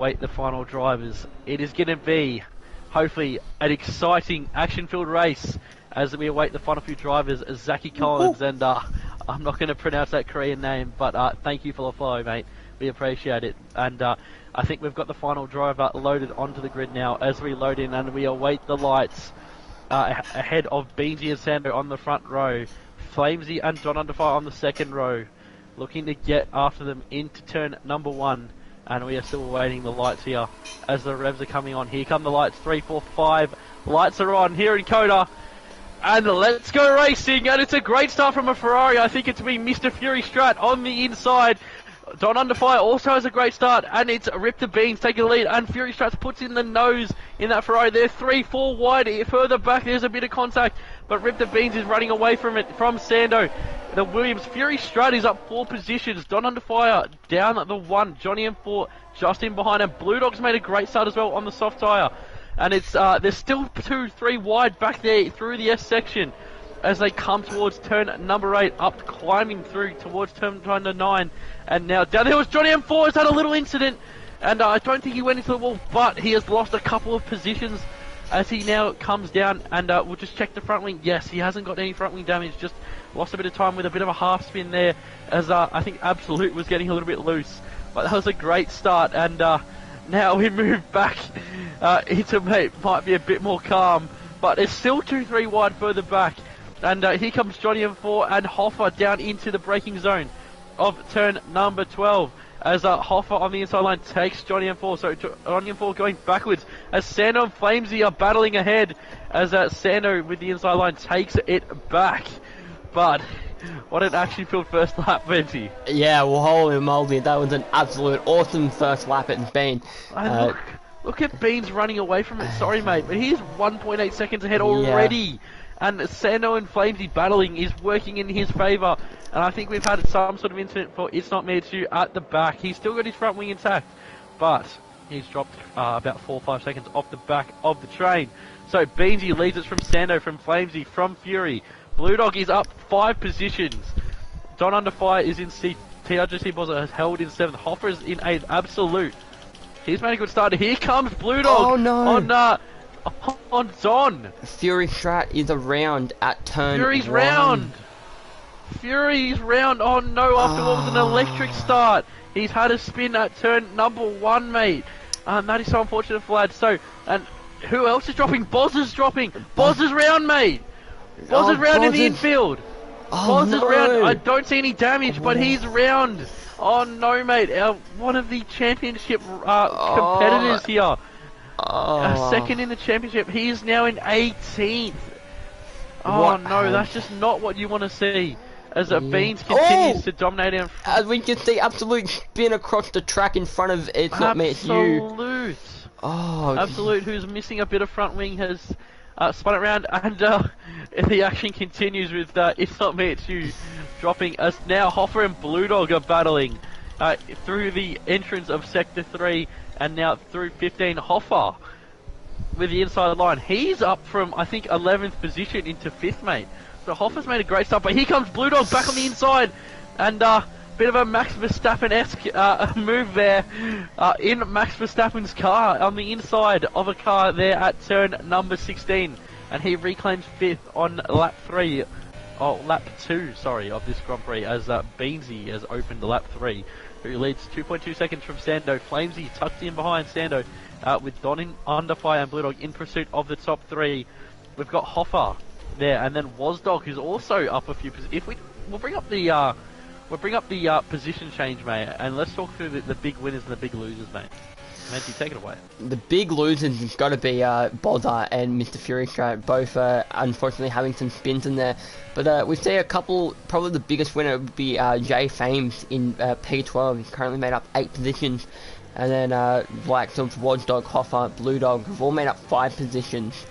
await the final drivers. It is going to be, hopefully, an exciting, action-filled race as we await the final few drivers, Zaki Collins, and I'm not going to pronounce that Korean name, but thank you for the follow, mate. We appreciate it. And I think we've got the final driver loaded onto the grid now as we load in and we await the lights ahead of Beansy and Sando on the front row, Flamesy and John Underfire on the second row, looking to get after them into turn number 1. And we are still awaiting the lights here as the revs are coming on. Here come the lights, 3, 4, 5. Lights are on here in Coda. And let's go racing. And it's a great start from a Ferrari. I think it's been Mr. Fury Strat on the inside. Don Underfire also has a great start. And it's Rip the Beans taking the lead. And Fury Strat puts in the nose in that Ferrari. They're 3, 4 wide. Further back, there's a bit of contact. But Rip the Beans is running away from it, from Sando. The Williams. Fury Strat is up 4 positions. Don Underfire down at the 1. Johnny M4 just in behind. And Blue Dog's made a great start as well on the soft tyre. And it's there's still 2, 3 wide back there through the S section as they come towards turn number 8, up climbing through towards turn number 9. And now down there was Johnny M4, has had a little incident. And I don't think he went into the wall, but he has lost a couple of positions as he now comes down. And we'll just check the front wing. Yes, he hasn't got any front wing damage, just lost a bit of time with a bit of a half spin there as I think Absolute was getting a little bit loose. But that was a great start, and now we move back into might be a bit more calm, but it's still 2, 3 wide further back. And here comes Johnny M4 and Hoffa down into the braking zone of turn number 12 as Hoffa on the inside line takes Johnny M4. So Johnny M4 going backwards as Sando and Flamesy are battling ahead as Sando with the inside line takes it back. But what an action-filled first lap, Ventti. Yeah, well, holy moly, that was an absolute awesome first lap it's been. Look at Beans running away from it. Sorry, mate, but he's 1.8 seconds ahead already. Yeah. And Sando and Flamesy battling is working in his favour. And I think we've had some sort of incident for It's Not Me, It's You at the back. He's still got his front wing intact, but he's dropped about 4 or 5 seconds off the back of the train. So Beansy leads us from Sando, from Flamesy, from Fury. Blue Dog is up 5 positions. Don Underfire is in 6th. TRGC Bozza has held in 7th. Hoffa is in 8th. Absolute. He's made a good start. Here comes Blue Dog. Oh no! On Don. Fury Strat is around at turn Fury's 1. round. Fury's round. Oh no! After what was an electric start, he's had a spin at turn number 1, mate. That is so unfortunate for lads. So, and who else is dropping? Boz is dropping. Boz is round, mate. Boz is round in the infield. Boz is round. I don't see any damage, but he's round. Oh no, mate. One of the championship competitors here. Second in the championship. He is now in 18th. Oh no, that's just not what you want to see. As Beans continues to dominate him. As we can see, Absolute spin across the track in front of It's Not Me, It's You. Absolute. Absolute, who's missing a bit of front wing, has spun it around, and the action continues with It's Not Me, It's You dropping. As now Hoffa and Blue Dog are battling through the entrance of Sector 3 and now through 15. Hoffa with the inside line. He's up from, I think, 11th position into 5th, mate. So Hoffa's made a great start, but here comes Blue Dog back on the inside, and bit of a Max Verstappen-esque move there in Max Verstappen's car on the inside of a car there at turn number 16, and he reclaims 5th on lap 2, sorry, of this Grand Prix as Beansy has opened lap 3, who leads 2.2 seconds from Sando. Flamesy tucked in behind Sando with Don Underfire and Blue Dog in pursuit of the top 3. We've got Hoffa there, and then Wozdog, who's also up a few positions. We'll bring up the position change, mate, and let's talk through the big winners and the big losers, mate. Ventti, take it away. The big losers has got to be Bozza and Mr. Fury Strat, both unfortunately having some spins in there. But we see a couple, probably the biggest winner would be Jay Fames in P12. He's currently made up 8 positions. And then likes of Wozdog, Hoffa, Blue Dog have all made up 5 positions.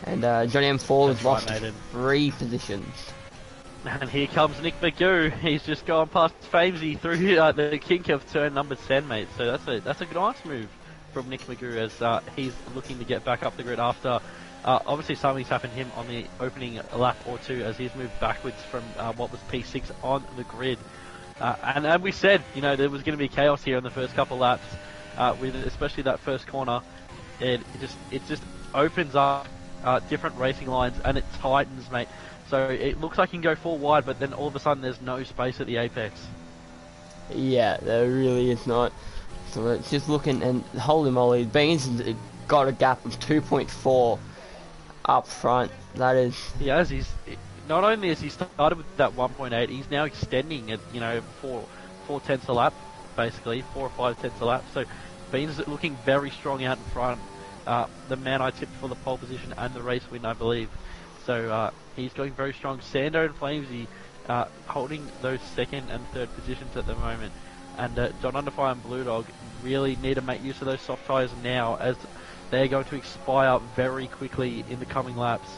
And Johnny M4 has lost 3 positions. And here comes Nick Magoo. He's just gone past Famesy through the kink of turn number 10, mate. So that's a nice move from Nick Magoo as he's looking to get back up the grid after obviously something's happened to him on the opening lap or 2 as he's moved backwards from what was P6 on the grid. And we said, you know, there was going to be chaos here in the first couple laps. with especially that first corner. It just opens up different racing lines and it tightens, mate. So it looks like you can go full wide, but then all of a sudden there's no space at the apex. Yeah, there really is not. So it's just looking, and holy moly, Beans got a gap of 2.4 up front. That is. He has. Not only has he started with that 1.8, he's now extending it. You know, four tenths a lap, basically 4 or 5 tenths a lap. So Beans looking very strong out in front. The man I tipped for the pole position and the race win, I believe. So he's going very strong. Sando and Flamesy holding those second and third positions at the moment. And Don Underfire and Blue Dog really need to make use of those soft tyres now, as they're going to expire very quickly in the coming laps.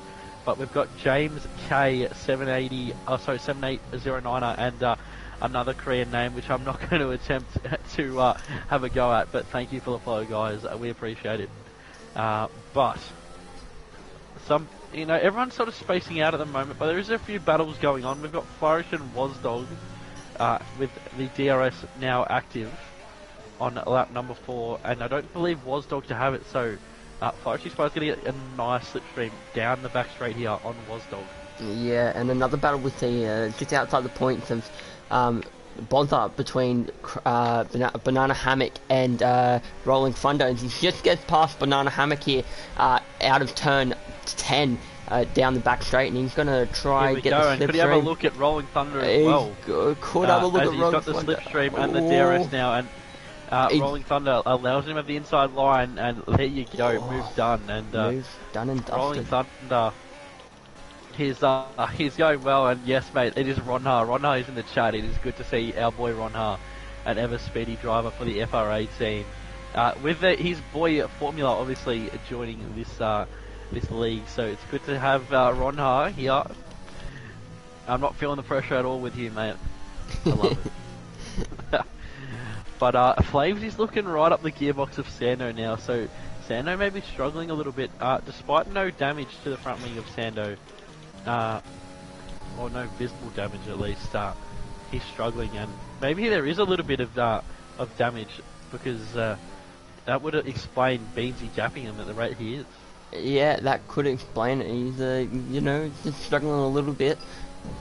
But we've got James K 7809er and another Korean name, which I'm not going to attempt to have a go at. But thank you for the follow, guys. We appreciate it. But everyone's sort of spacing out at the moment, but there is a few battles going on. We've got Flourish and Wasdog with the DRS now active on lap number 4, and I don't believe Wasdog to have it, so Flourish is supposed to get a nice slipstream down the back straight here on Wasdog. Yeah, and another battle with the just outside the points of bother between Banana Hammock and Rolling Thunder. And he just gets past Banana Hammock here out of turn 10 down the back straight, and he's going to try get the slipstream. Could he have a look at Rolling Thunder as well? Could have a look at Rolling Thunder. He's got the slipstream and the DRS now, and Rolling Thunder allows him at the inside line, and there you go, move done. And move done and dusted. Rolling Thunder, he's going well, and yes, mate, it is Ronha. Ronha is in the chat. It is good to see our boy Ronha, an ever speedy driver for the FRA team, with his boy Formula obviously joining this league. So it's good to have Ronha here. I'm not feeling the pressure at all with you, mate. I love it. But Flames is looking right up the gearbox of Sando now, so Sando may be struggling a little bit, despite no damage to the front wing of Sando, or no visible damage at least. He's struggling, and maybe there is a little bit of damage, because that would explain Beansy japping him at the rate he is. Yeah, that could explain it. He's just struggling a little bit.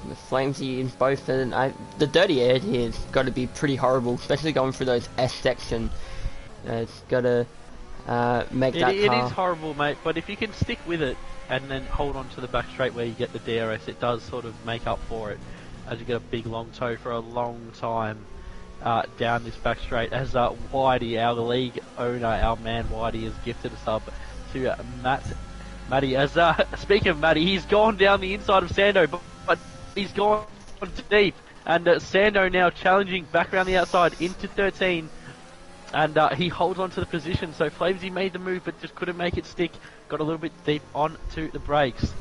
The Flamesy in both, and the dirty air here has got to be pretty horrible, especially going through those S section. It's got to make that car. It is horrible, mate, but if you can stick with it and then hold on to the back straight where you get the DRS, it does sort of make up for it, as you get a big long toe for a long time down this back straight, as Whitey, our league owner, our man Whitey, has gifted a sub to Matty. As speaking of Matty, he's gone down the inside of Sando, but he's gone deep, and Sando now challenging back around the outside into 13, and he holds on to the position. So Flamesy made the move but just couldn't make it stick, got a little bit deep onto the brakes,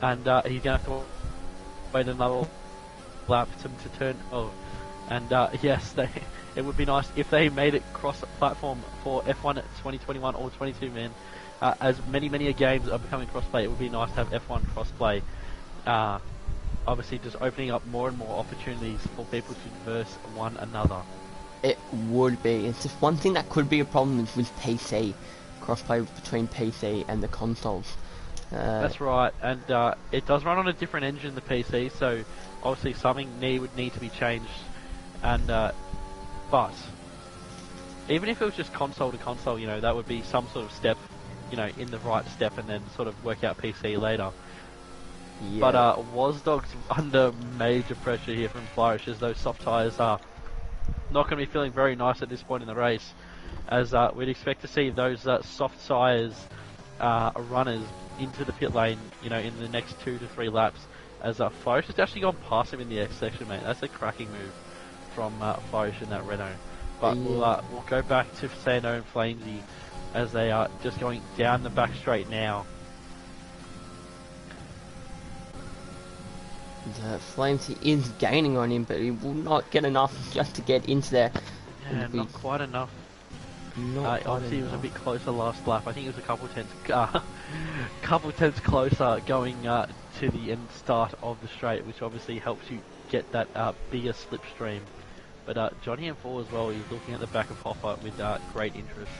and he's going to have to wait another lap to turn. And yes, it would be nice if they made it cross-platform for F1 2021 or 22, man. As many games are becoming cross-play, it would be nice to have F1 cross-play. Obviously just opening up more and more opportunities for people to verse one another. It would be. It's just one thing that could be a problem is with PC. Crossplay between PC and the consoles. That's right, and it does run on a different engine, the PC, so obviously something would need to be changed. And but even if it was just console to console, that would be some sort of step, in the right step, and then sort of work out PC later. Yeah. But Wasdog's under major pressure here from Flourish, as those soft tyres are not going to be feeling very nice at this point in the race, as we'd expect to see those soft tyres runners into the pit lane, in the next 2 to 3 laps, as Flourish has actually gone past him in the X section, mate. That's a cracking move from Flourish in that Renault. But we'll go back to Sando and Flamesy, as they are just going down the back straight now. Flamesy is gaining on him, but he will not get enough just to get into there. Yeah, not quite enough. Obviously, it was a bit closer last lap. I think it was a couple tenths closer going to the end start of the straight, which obviously helps you get that bigger slipstream But Johnny M4 as well is looking at the back of Hoffa with great interest.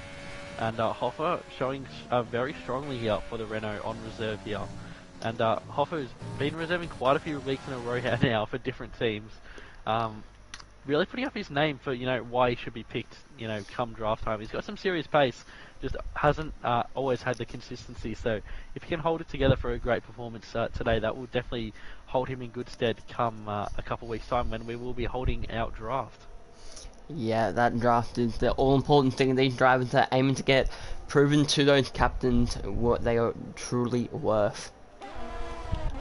And Hoffa showing very strongly here for the Renault on reserve here. And Hoffa's been reserving quite a few weeks in a row now for different teams. Really putting up his name for, why he should be picked, come draft time. He's got some serious pace, just hasn't always had the consistency. So if he can hold it together for a great performance today, that will definitely hold him in good stead come a couple of weeks' time when we will be holding our draft. Yeah, that draft is the all-important thing. These drivers are aiming to get proven to those captains what they are truly worth.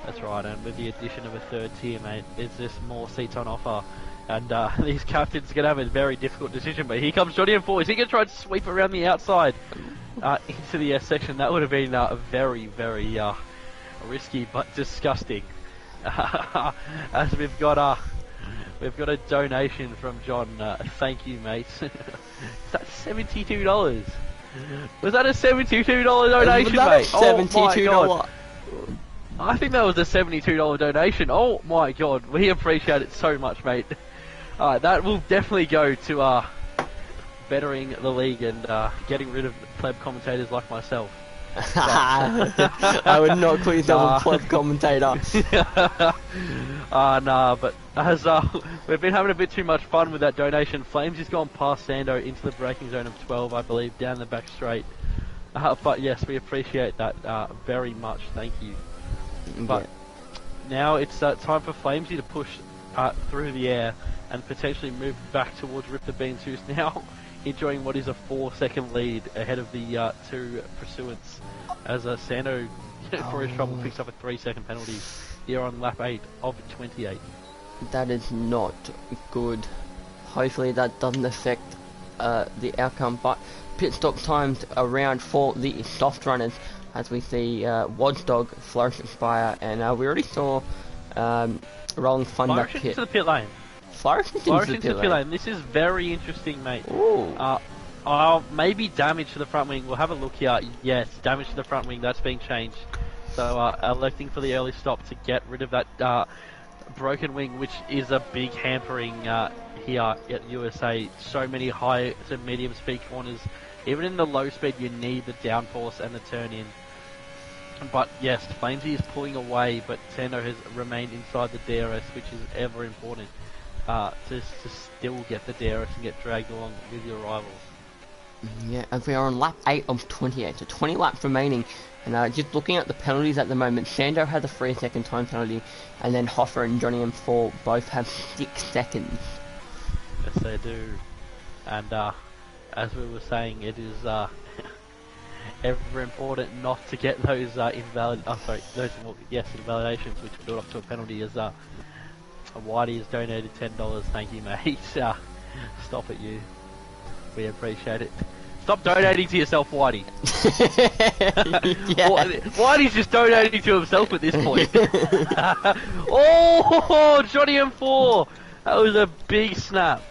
That's right, and with the addition of a third tier, mate, there's just more seats on offer. And these captains are going to have a very difficult decision. But here comes Johnny M4. Is he going to try to sweep around the outside into the S section? That would have been very, very risky but disgusting. As we've got a donation from John. Thank you, mate. That's $72. Was that a $72 donation, mate? $72. I think that was a $72 donation. Oh my god, we appreciate it so much, mate. That will definitely go to bettering the league and getting rid of pleb commentators like myself. I would not call yourself a pleb commentator. Nah, but as we've been having a bit too much fun with that donation, Flames has gone past Sando into the braking zone of 12, I believe, down the back straight. But yes, we appreciate that very much. Thank you. But now it's time for Flamesy to push through the air and potentially move back towards Rip the Beans, who's now enjoying what is a 4-second lead ahead of the two pursuants, as Sando, for his trouble, picks up a 3-second penalty here on lap 8 of 28. That is not good. Hopefully that doesn't affect the outcome, but pit stop times around for the soft runners, as we see Watchdog flourish Fire, and we already saw Rolling Thunder pit. Into the pit lane. Flourish into the pit lane. This is very interesting, mate. Ooh. Maybe damage to the front wing. We'll have a look here. Yes, damage to the front wing. That's being changed. So electing for the early stop to get rid of that broken wing, which is a big hampering here at USA. So many high to medium speed corners. Even in the low speed, you need the downforce and the turn in. But yes, Flamesy is pulling away, but Sando has remained inside the DRS, which is ever important to still get the DRS and get dragged along with your rivals. Yeah, as we are on lap 8 of 28, so 20 laps remaining. And just looking at the penalties at the moment, Sando has a 3-second time penalty, and then Hoffa and Johnny M4 both have 6 seconds. Yes, they do. And as we were saying, it is ever important not to get those invalidations, which build up to a penalty. As Whitey has donated $10. Thank you, mate. Stop it, you. We appreciate it. Stop donating to yourself, Whitey. Whitey's just donating to himself at this point. Oh, Johnny M4! That was a big snap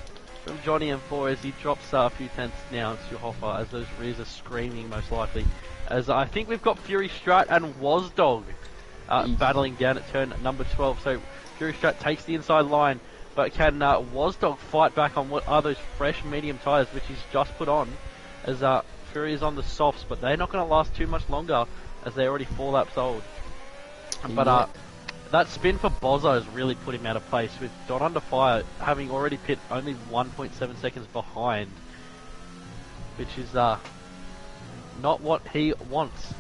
from Johnny M4 as he drops a few tenths now to Hoffa, as those rears are screaming most likely. As I think we've got Fury Strat and Wasdog battling down at turn number 12. So Fury Strat takes the inside line, but can Wasdog fight back on what are those fresh medium tyres which he's just put on, as Fury is on the softs, but they're not going to last too much longer as they're already 4 laps old. But that spin for Bozo has really put him out of place, with Dot Under Fire having already pit only 1.7 seconds behind, which is not what he wants.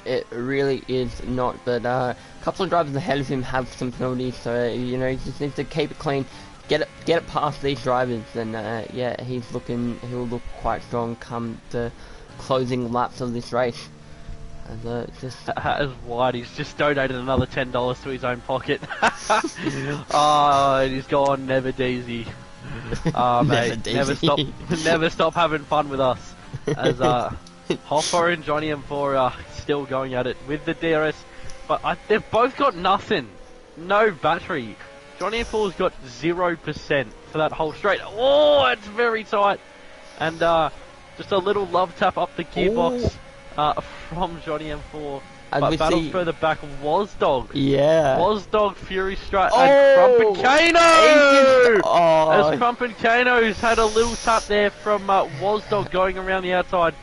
It really is not, but a couple of drivers ahead of him have some penalties, so he just needs to keep it clean, get it past these drivers, and yeah, he'll look quite strong come the closing laps of this race. As Whitey's just donated another $10 to his own pocket. Oh, he's gone never Daisy. Mate, never stop having fun with us. As Hoffa and Johnny M4 are still going at it with the DRS, but they've both got nothing, no battery. Johnny M4's got 0% for that whole straight. Oh, it's very tight, and just a little love tap up the gearbox. From Johnny M4 And but we battled see... further back was Dog. Yeah. Was Dog, Fury Strut, Oh! and Crumpin' Kano! Oh! As Crumpin' Kano's had a little tap there from Was Dog going around the outside,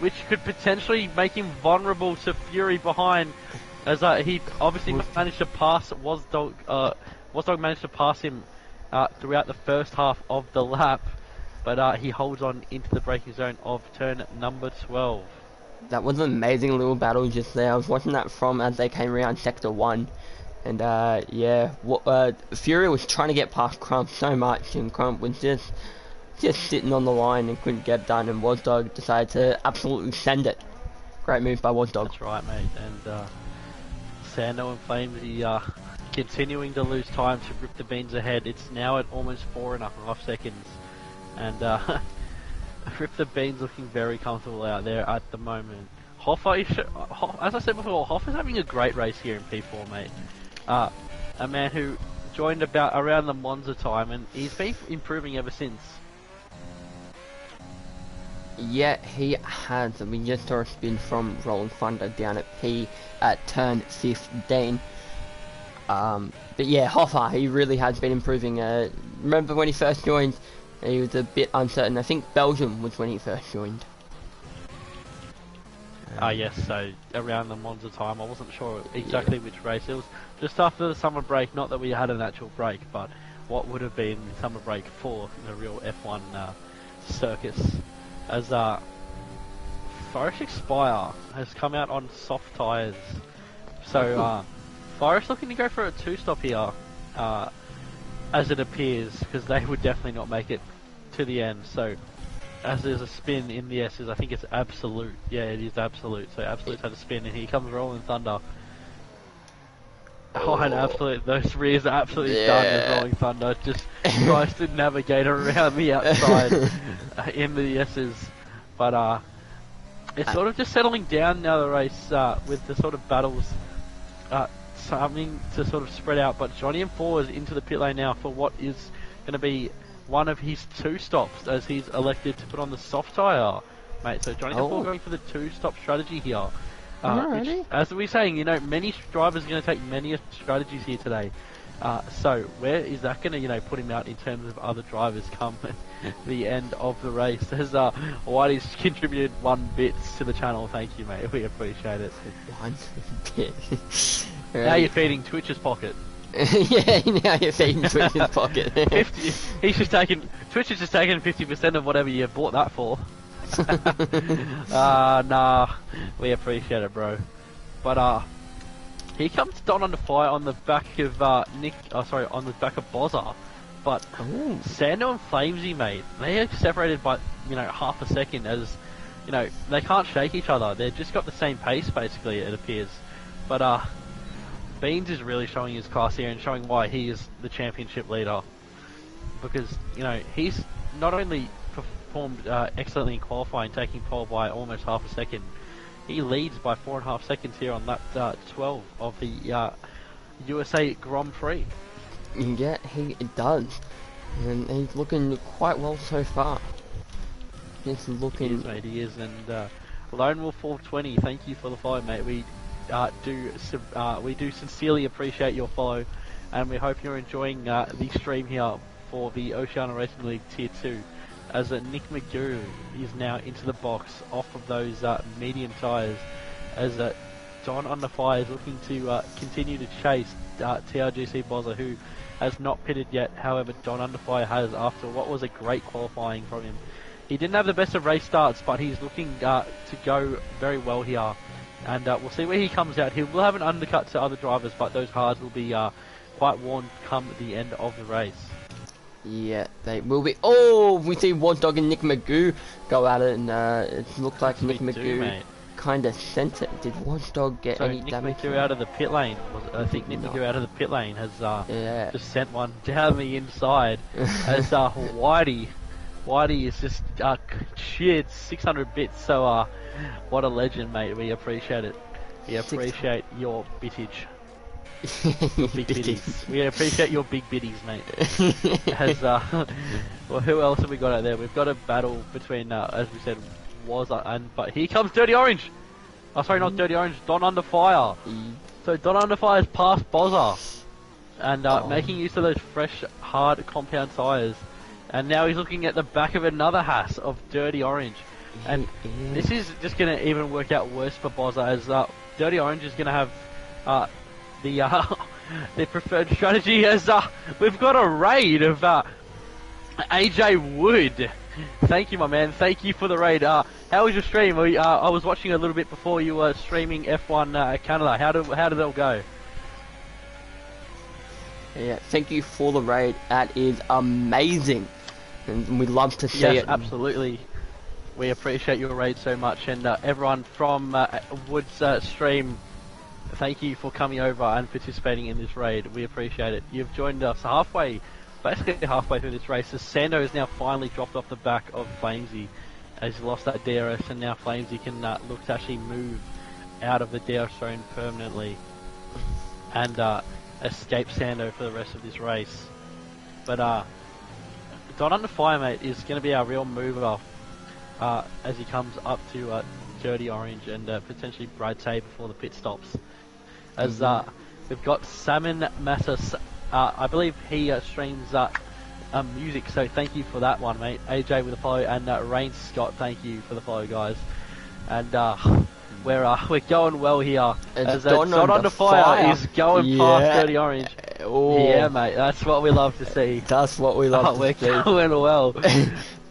which could potentially make him vulnerable to Fury behind, as he obviously managed to pass Was Dog managed to pass him throughout the first half of the lap, but he holds on into the braking zone of turn number 12. That was an amazing little battle just there. I was watching that from as they came around sector 1. And yeah, Fury was trying to get past Crump so much, and Crump was just sitting on the line and couldn't get done, and Wazdog decided to absolutely send it. Great move by Wazdog. That's right, mate. And Sando and Flamesy continuing to lose time to rip the beans ahead. It's now at almost 4.5 seconds. And Rip the Beans looking very comfortable out there at the moment. Hoffa, as I said before, Hoffa's having a great race here in P4, mate. A man who joined around the Monza time, and he's been improving ever since. Yeah, he has. We just saw a spin from Rolling Thunder down at P at turn 15. But yeah, Hoffa, he really has been improving. Remember when he first joined? He was a bit uncertain. I think Belgium was when he first joined. Yes, so around the Monza time. I wasn't sure exactly which race. It was just after the summer break, not that we had an actual break, but what would have been the summer break for the real F1 circus. As Forest Expire has come out on soft tyres. So Forest looking to go for a 2-stop here, as it appears, because they would definitely not make it to the end. So as there's a spin in the S's, I think it's Absolute. Yeah, it is Absolute. So Absolute's had a spin, and here comes Rolling Thunder. Oh, and Absolute, those rears are absolutely done as Rolling Thunder just tries to navigate around the outside in the S's. But it's sort of just settling down now, the race, with the sort of battles something to sort of spread out. But Johnny M4 is into the pit lane now for what is going to be one of his 2 stops, as he's elected to put on the soft tyre, mate. So Johnny M4 going for the 2-stop strategy here. Which, as we were saying, you know, many drivers are going to take many strategies here today. So where is that going to, put him out in terms of other drivers come the end of the race? As Whitey's contributed 1 bit to the channel. Thank you, mate. We appreciate it. 1 bit. Now you're feeding Twitch's pocket. Yeah, now you're feeding Twitch's pocket. 50, Twitch is just taking 50% of whatever you bought that for. Nah, we appreciate it, bro. But here comes Don Under Fire on the back of on the back of Bozza. But Sando and Flamesy, mate, they are separated by half a second, as they can't shake each other. They've just got the same pace, basically, it appears. But Beans is really showing his class here and showing why he is the championship leader, because he's not only performed excellently in qualifying, taking pole by almost half a second. He leads by 4.5 seconds here on lap 12 of the USA Grand Prix. Yeah, he does, and he's looking quite well so far. He's looking. He is, mate. He is, and Lone Wolf 420. Thank you for the follow, mate. We do sincerely appreciate your follow, and we hope you're enjoying the stream here for the Oceania Racing League Tier 2, as Nick McGurr is now into the box off of those medium tyres, as Don Under Fire is looking to continue to chase TRGC Bozza, who has not pitted yet. However, Don Under Fire has, after what was a great qualifying from him. He didn't have the best of race starts, but he's looking to go very well here. And we'll see where he comes out. He will have an undercut to other drivers, but those hards will be quite worn come the end of the race. Yeah, they will be. Oh, we see Wazdog and Nick Magoo go at it, and it looked like Nick Magoo kind of sent it. Did Wazdog get any damage? Nick Magoo out of the pit lane. I think Nick Magoo out of the pit lane has just sent one down the inside. As Whitey is just cheered 600 bits. So what a legend, mate. We appreciate it. We appreciate your bittage. Big biddies. We appreciate your big biddies, mate. As well, who else have we got out there? We've got a battle between, as we said, but here comes Dirty Orange. Oh, sorry, not Dirty Orange. Don Under Fire. So Don Under Fire has passed Bozza, and making use of those fresh, hard compound tyres. And now he's looking at the back of another Haas of Dirty Orange. And this is just going to even work out worse for Bozza, as Dirty Orange is going to have the preferred strategy, as we've got a raid of AJ Wood. Thank you, my man. Thank you for the raid. How was your stream? I was watching a little bit before you were streaming F1 Canada. How did it all go? Yeah, thank you for the raid. That is amazing, and we'd love to see it. Yes, absolutely. We appreciate your raid so much, and everyone from Wood's stream, thank you for coming over and participating in this raid. We appreciate it. You've joined us basically halfway through this race, as Sando has now finally dropped off the back of Flamesy, as he lost that DRS, and now Flamesy can look to actually move out of the DRS zone permanently and escape Sando for the rest of this race. But Don Under Fire, mate, is going to be our real mover as he comes up to Dirty Orange and potentially Brad Tay before the pit stops. As we've got Salmon Massas, I believe he streams music, so thank you for that one, mate. AJ with a follow, and Rain Scott, thank you for the follow, guys. And we're going well here. As Don Under Fire is going past Dirty Orange. Yeah, mate, that's what we love to see. That's what we love to see. We're going well.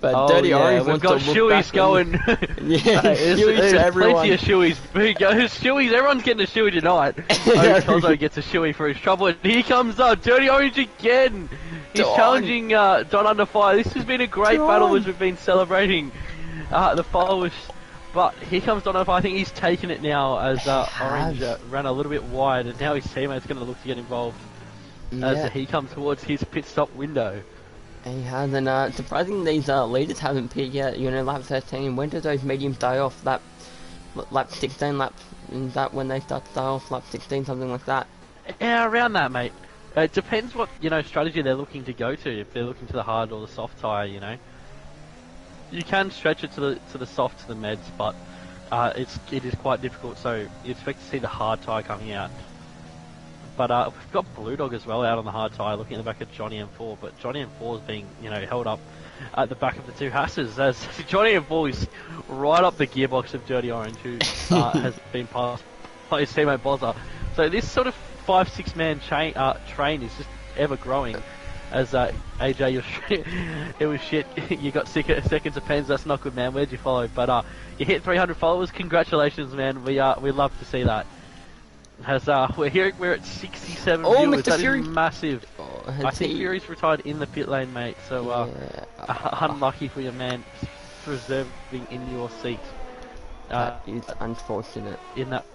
But Dirty Orange we've got shoeys going. There's everyone. Plenty of shoeys. Shoeys, everyone's getting a shoey tonight. Tozo gets a shoey for his trouble. And here comes Dirty Orange again. He's challenging Don Under Fire. This has been a great battle as we've been celebrating the followers. But here comes Don Under Fire. I think he's taken it now, as Orange ran a little bit wide, and now his teammate's going to look to get involved as he comes towards his pit stop window. He has, and surprisingly these leaders haven't peaked yet. You know, lap 13. When do those mediums die off? Lap 16, is that when they start to die off? Lap 16, something like that? Yeah, around that, mate. It depends what, strategy they're looking to go to. If they're looking to the hard or the soft tyre, You can stretch it to the soft, to the meds, but it is quite difficult, so you expect to see the hard tyre coming out. But we've got Blue Dog as well out on the hard tyre, looking at the back of Johnny M4. But Johnny M4 is being, held up at the back of the two Hasses, as Johnny M4 is right up the gearbox of Dirty Orange, who has been passed by his teammate Bozza. So this sort of 5-6 man train is just ever growing. As AJ, it was shit. You got seconds of pens. That's not good, man. Where'd you follow? But you hit 300 followers. Congratulations, man. We love to see that. As we're at 67 viewers. That is massive. I think Fury's retired in the pit lane, mate. So unlucky for your man, preserving in your seat. That is unfortunate. In that,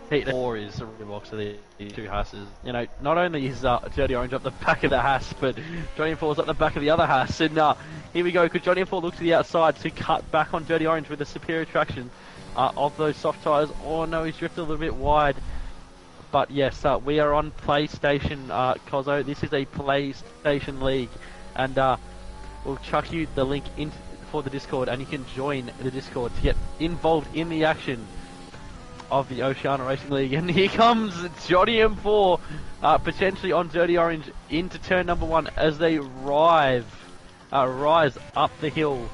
Heat 4 is a box of the two Hasses. Not only is Dirty Orange up the back of the Hass, but Johnny M4's up the back of the other Hass. And here we go. Could Johnny M4 look to the outside to cut back on Dirty Orange with a superior traction of those soft tyres? Oh no, he's drifted a little bit wide. But yes, we are on PlayStation, Kozo. This is a PlayStation League, and we'll chuck you the link in for the Discord, and you can join the Discord to get involved in the action of the Oceania Racing League. And here comes Johnny M4, potentially on Dirty Orange into turn number 1 as they rise up the hill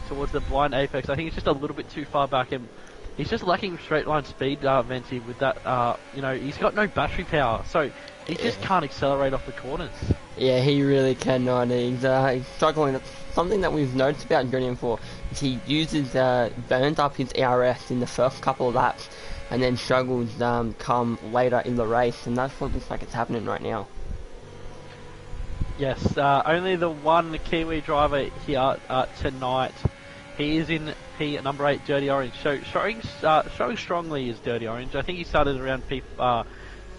towards the blind apex. I think it's just a little bit too far back, and he's just lacking straight line speed, Ventti, with that, he's got no battery power, so he just can't accelerate off the corners. Yeah, he really cannot. He's struggling. Something that we've noticed about Johnny M4 is he burns up his ERS in the first couple of laps, and then struggles come later in the race, and that's what looks like it's happening right now. Yes, only the one Kiwi driver here tonight. He is in P number 8, Dirty Orange. So showing strongly is Dirty Orange. I think he started around P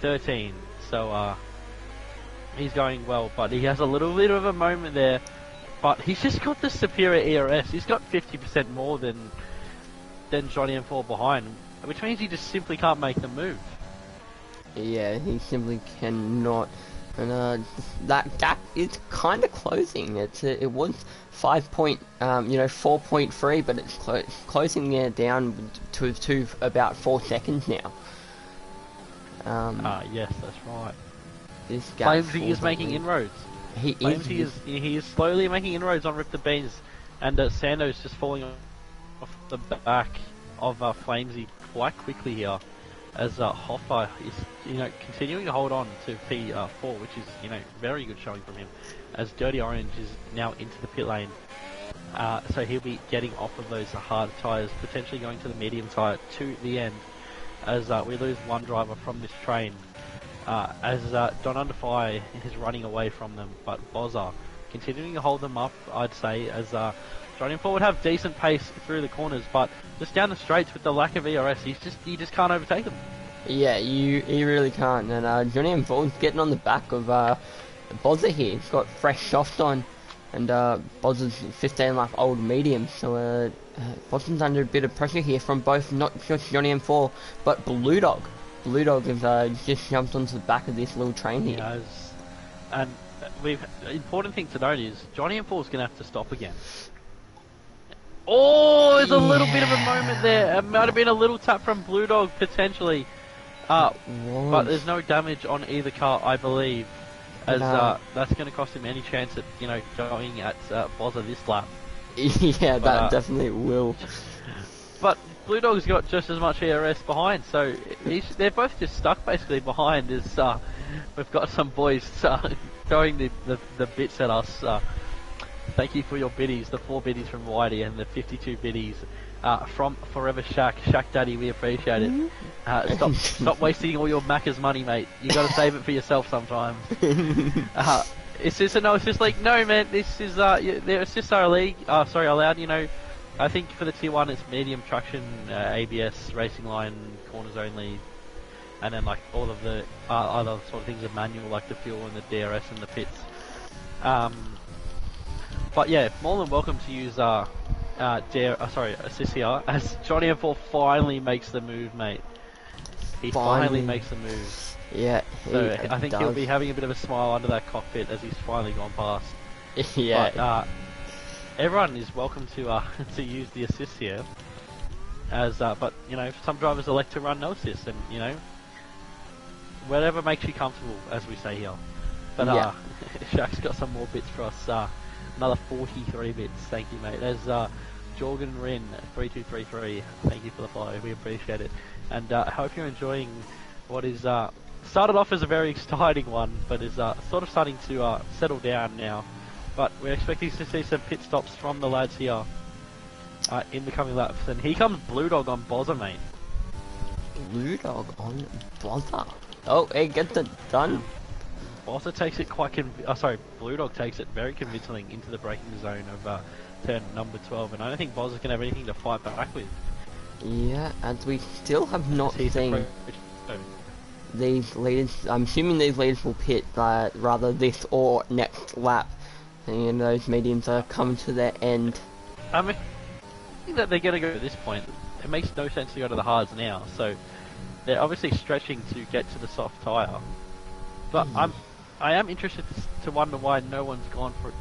13, so he's going well, but he has a little bit of a moment there. But he's just got the superior ERS. He's got 50% more than Johnny M4 behind, which means he just simply can't make the move. Yeah, he simply cannot And that gap is kind of closing. It was 4.3, but it's closing it down to about 4 seconds now. Yes, that's right. This gap Flamesy is making inroads. He is slowly making inroads on Rip the Beans, and Sando's just falling off the back of Flamesy quite quickly here, as Hoffa is continuing to hold on to P4, which is very good showing from him, as Dirty Orange is now into the pit lane. So he'll be getting off of those hard tyres, potentially going to the medium tyre to the end, as we lose one driver from this train. As Don Under Fire is running away from them, but Bozza continuing to hold them up, I'd say, as Johnny Paul would have decent pace through the corners, but just down the straights with the lack of ERS, he just can't overtake them. Yeah, you really can't. And Johnny and Paul's getting on the back of Bozza here. He's got fresh soft on, and Bozza's 15 lap old medium, so Bozza's under a bit of pressure here from both, not just Johnny M4, but Blue Dog. Blue Dog has just jumped onto the back of this little train here. He has. And important thing to note is Johnny M4 is going to have to stop again. Oh, there's a little bit of a moment there. It might have been a little tap from Blue Dog potentially. But there's no damage on either car, I believe, as that's going to cost him any chance at going at Bozza this lap. Yeah, that definitely will. But Blue Dog's got just as much ERS behind, so they're both just stuck basically behind. As we've got some boys throwing the bits at us. Thank you for your biddies, the 4 biddies from Whitey and the 52 biddies from Forever Shaq Daddy. We appreciate it. Stop wasting all your Macca's money, mate. You got to save it for yourself sometimes. It's just like no, man. This is it's just our league. Allowed. I think for the Tier 1 it's medium traction, ABS, racing line, corners only, and then like all of the other sort of things are manual, like the fuel and the DRS and the pits. But yeah, more than welcome to use assist here, as Johnny M4 finally makes the move, mate. He finally makes the move. Yeah, so I think he'll be having a bit of a smile under that cockpit as he's finally gone past. Yeah. But, everyone is welcome to to use the assist here, as but some drivers elect to run no assist, and whatever makes you comfortable, as we say here. But Shaq's got some more bits for us. Another 43 bits. Thank you, mate. There's Jorgen Rin 3233. Thank you for the follow. We appreciate it, and I hope you're enjoying what is started off as a very exciting one, but is sort of starting to settle down now. But we're expecting to see some pit stops from the lads here in the coming laps. And here comes Blue Dog on Bozza, mate. Blue Dog on Bozza. Oh, he gets it done. Bozza takes it Blue Dog takes it very convincingly into the braking zone of turn number 12. And I don't think Bozza's going to have anything to fight back with. Yeah, and we still have not seen these leaders. I'm assuming these leaders will pit rather this or next lap. And those mediums are coming to their end. I mean, I think that they're going to go to this point. It makes no sense to go to the hards now, so they're obviously stretching to get to the soft tyre. But I am interested to wonder why no one's gone for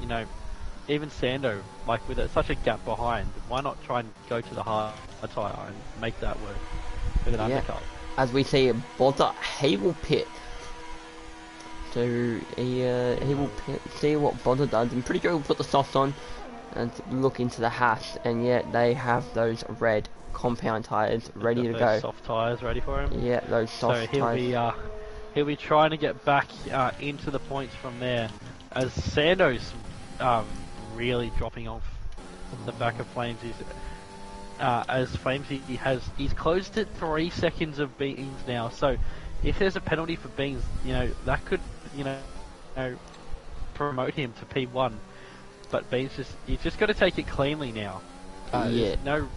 even Sando, like with such a gap behind. Why not try and go to the hard tyre and make that work with an undercut? As we see Bozza, he will pit. So he will see what Bozza does. I'm pretty sure he'll put the soft on and look into the hash, and yet they have those red compound tyres ready to go. Soft tyres ready for him. Yeah, those soft tyres. So he'll be trying to get back into the points from there, as Sando's really dropping off the back of Flamesy. As Flamesy he's closed at 3 seconds of Beans now. So if there's a penalty for Beans, that could promote him to P1, but Beans he's just got to take it cleanly now. There's no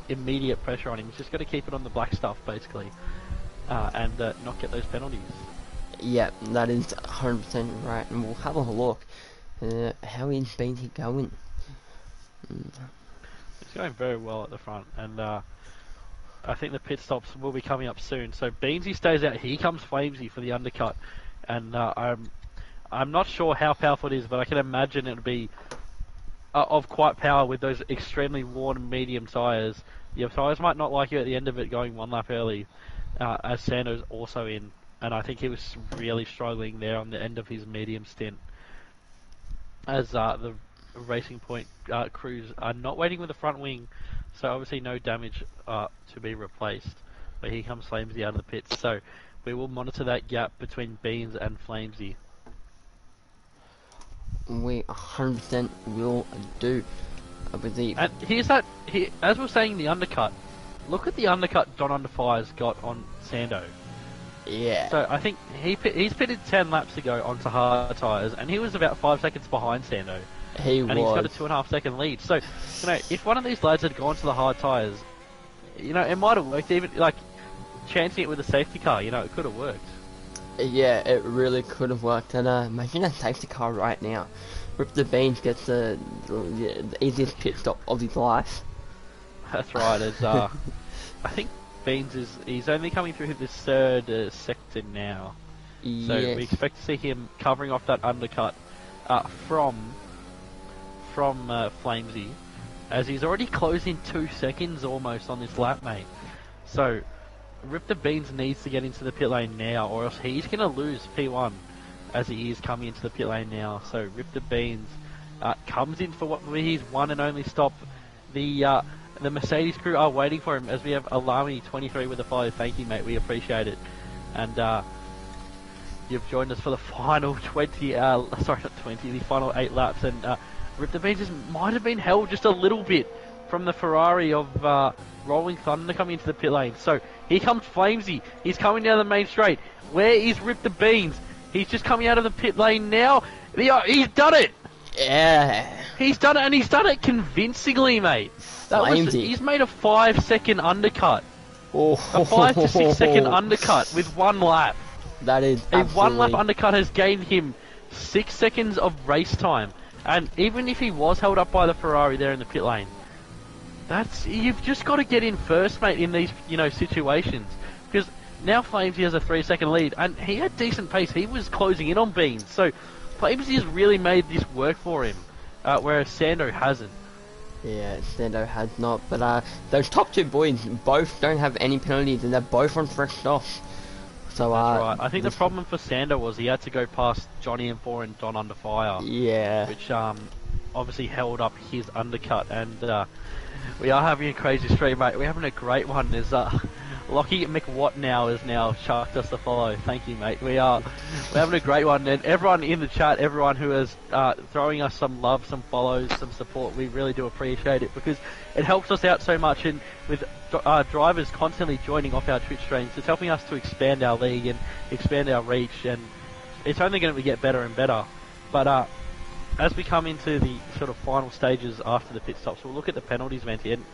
immediate pressure on him. He's just got to keep it on the black stuff basically, and not get those penalties. Yeah, that is 100% right, and we'll have a look. How is Beansy going? It's going very well at the front, and I think the pit stops will be coming up soon. So Beansy stays out. Here comes Flamesy for the undercut. And I'm not sure how powerful it is, but I can imagine it would be of quite power with those extremely worn medium tyres. Your tyres might not like you at the end of it going one lap early, as Sando's also in, and I think he was really struggling there on the end of his medium stint, as the Racing Point crews are not waiting with the front wing, so obviously no damage to be replaced. But here comes Flamesy out of the pits, so we will monitor that gap between Beans and Flamesy. We 100% will do, I believe. And here's that, as we're saying, the undercut. Look at the undercut Don Under Fire's got on Sando. Yeah. So I think he's pitted 10 laps ago onto hard tyres, and he was about 5 seconds behind Sando. He's got a 2.5 second lead. So, if one of these lads had gone to the hard tyres, it might have worked. Even like chancing it with a safety car, it could have worked. Yeah, it really could have worked. And imagine a safety car right now. Rip the Beans gets the easiest pit stop of his life. That's right. I think Beans he's only coming through his third sector now. Yes. So we expect to see him covering off that undercut from Flamesy, as he's already closing 2 seconds almost on this lap, mate. So Rip the Beans needs to get into the pit lane now, or else he's going to lose P1 as he is coming into the pit lane now. So Rip the Beans comes in for what will be his one and only stop. The Mercedes crew are waiting for him, as we have Alami 23 with a follow. Thank you, mate. We appreciate it. And you've joined us for the final 20, the final 8 laps. And Rip the Beans might have been held just a little bit from the Ferrari of Rolling Thunder coming into the pit lane. So here comes Flamesy. He's coming down the main straight. Where is Rip the Beans? He's just coming out of the pit lane now. He's done it. Yeah. He's done it, and he's done it convincingly, mate. He's made a 5-second undercut. Oh. A 5 to 6 second undercut with 1 lap. That is a 1 lap undercut has gained him 6 seconds of race time. And even if he was held up by the Ferrari there in the pit lane, you've just got to get in first, mate, in these situations, because now Flamesy has a 3-second lead, and he had decent pace. He was closing in on Beans, so Flamesy has really made this work for him, whereas Sando hasn't. Yeah, Sando has not, but those top 2 boys both don't have any penalties, and they're both on fresh stops. So that's right. I think the problem for Sando was he had to go past Johnny M4 and Don Under Fire. Yeah. Which obviously held up his undercut, and we are having a crazy stream, mate. We're having a great one. There's Lockie McWatt has now chucked us a follow. Thank you, mate. We're having a great one, and everyone in the chat, everyone who is throwing us some love, some follows, some support, we really do appreciate it, because it helps us out so much. And with drivers constantly joining off our Twitch streams, it's helping us to expand our league and expand our reach, and it's only going to get better and better. But as we come into the sort of final stages after the pit stops, we'll look at the penalties, Ventti, and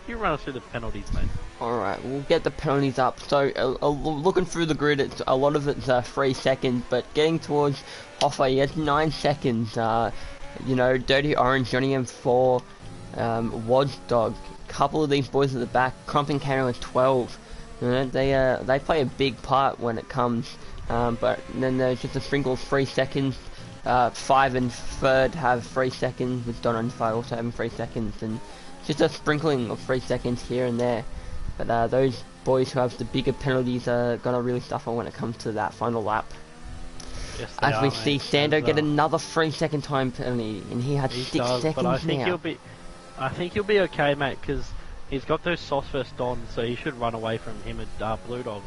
you run us through the penalties, mate. Alright, we'll get the penalties up. So, looking through the grid, a lot of it's 3 seconds, but getting towards Hoffa, he has 9 seconds. Dirty Orange, Johnny M4, Watchdog, a couple of these boys at the back, Crump and Cannon with 12. They play a big part when it comes, but then there's just a sprinkle of 3 seconds. 5 and 3rd have 3 seconds, with Don and 5 also having 3 seconds, and just a sprinkling of 3 seconds here and there. But those boys who have the bigger penalties are gonna really suffer when it comes to that final lap. Yes, as we see Sando get another 3-second time penalty, and he had 6 seconds but I think now. I think he'll be okay, mate, because he's got those soft first on, so he should run away from him and Blue Dog.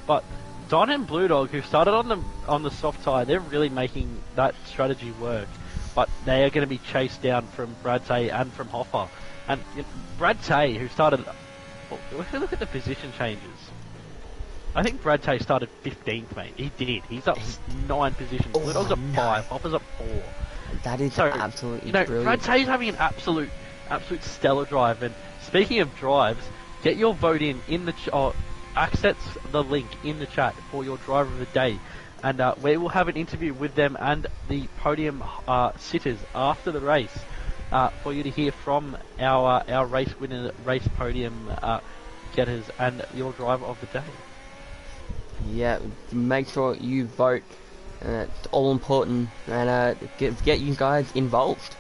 But Don and Blue Dog, who started on the soft tyre, they're really making that strategy work. But they are going to be chased down from Brad Tay and from Hoffa. And Brad Tay, who started... If we look at the position changes, I think Brad Tay started 15th, mate. He did. He's up 9 positions. Blue Dog's up 5. Hoffa's up 4. That is absolutely brilliant. Brad Tay's having an absolute stellar drive. And speaking of drives, get your vote in the... access the link in the chat for your driver of the day, and we will have an interview with them and the podium sitters after the race for you to hear from our race winner, race podium getters, and your driver of the day. Yeah, make sure you vote It's all important, and get you guys involved.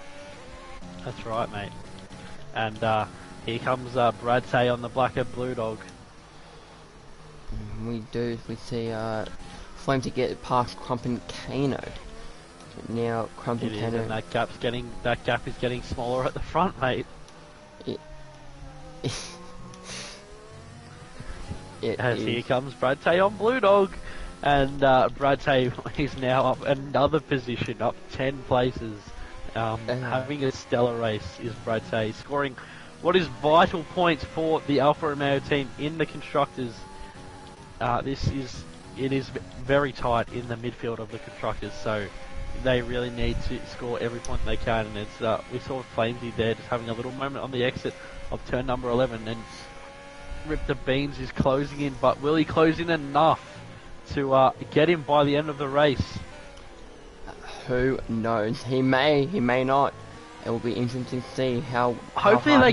That's right, mate. And here comes Brad Tay on the black and blue dog. We see Flame to get past Crump and Kano. Now Crump and Kano. And that gap is getting smaller at the front, mate. Here comes Brad Tay on blue dog. And Brad Tay is now up another position, up 10 places. Having a stellar race is Brad Tay, scoring what is vital points for the Alfa Romeo team in the constructors. It is very tight in the midfield of the constructors, so they really need to score every point they can. And it's we saw Flamesy there just having a little moment on the exit of turn number 11, and Rip the Beans is closing in, but will he close in enough to get him by the end of the race? Who knows? He may not. It will be interesting to see how. Hopefully they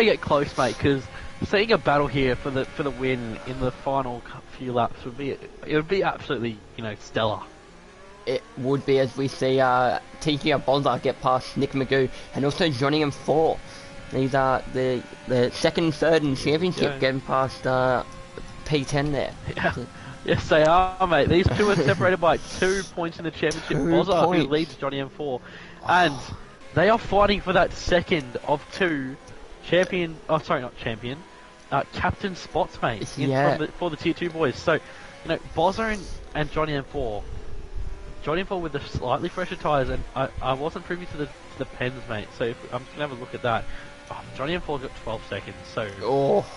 get close, mate. Because seeing a battle here for the win in the final few laps would be absolutely stellar. It would be, as we see Tiki Bonza get past Nick Magoo and also Johnny M4. These are the second and third in the championship, getting past P10 there. Yeah. Yes, they are, mate. These two are separated by 2 points in the championship. Bozza, who leads Johnny M4, and they are fighting for that second of 2 captain spots, mate. For the tier 2 boys. So, Bozza and Johnny M4. Johnny M4 with the slightly fresher tyres, and I wasn't privy to the pens, mate. So I'm just gonna have a look at that. Johnny M4 got 12 seconds, so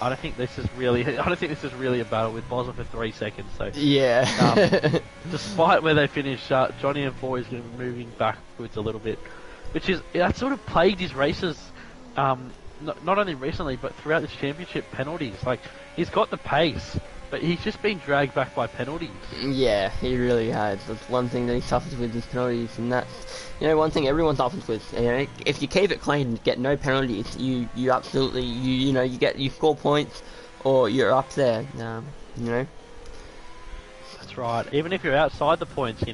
I don't think this is really a battle with Bozza for 3 seconds. So yeah, despite where they finish, Johnny M4 is going to be moving backwards a little bit, that sort of plagued his races, not only recently but throughout this championship. Penalties, like he's got the pace, but he's just been dragged back by penalties. Yeah, he really has. That's one thing that he suffers with, is penalties, and that's one thing everyone suffers with. If you keep it clean and get no penalties, you absolutely you score points, or you're up there. That's right. Even if you're outside the points,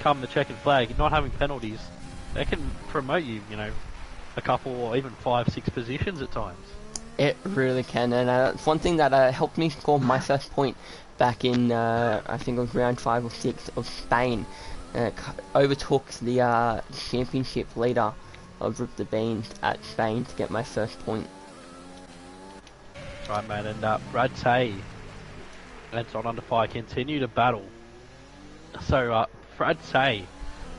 come the checkered flag, not having penalties, they can promote you. A couple or even 5-6 positions at times. It really can, and it's one thing that helped me score my first point back in, I think it was round 5 or 6 of Spain. Overtook the championship leader of Rip the Beans at Spain to get my first point. Right, mate, and Brad Tay and John Under Fire continue to battle. So, Brad Tay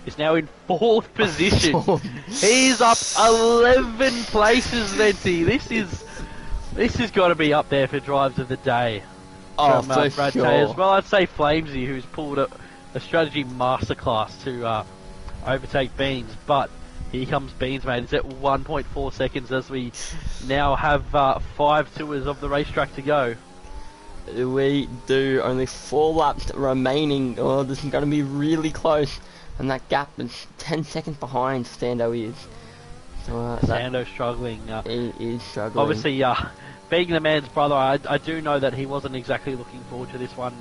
is now in 4th position. He's up 11 places, Ventti. This has got to be up there for drives of the day. From Brad sure. Tay as well. I'd say Flamesy, who's pulled a strategy masterclass to overtake Beans, but here comes Beans, mate. It's at 1.4 seconds as we now have 5 tours of the racetrack to go. We do. Only 4 laps remaining. Oh, this is going to be really close. And that gap is 10 seconds behind Stando is. So, Sando's struggling. He is struggling. Obviously, being the man's brother, I do know that he wasn't exactly looking forward to this one.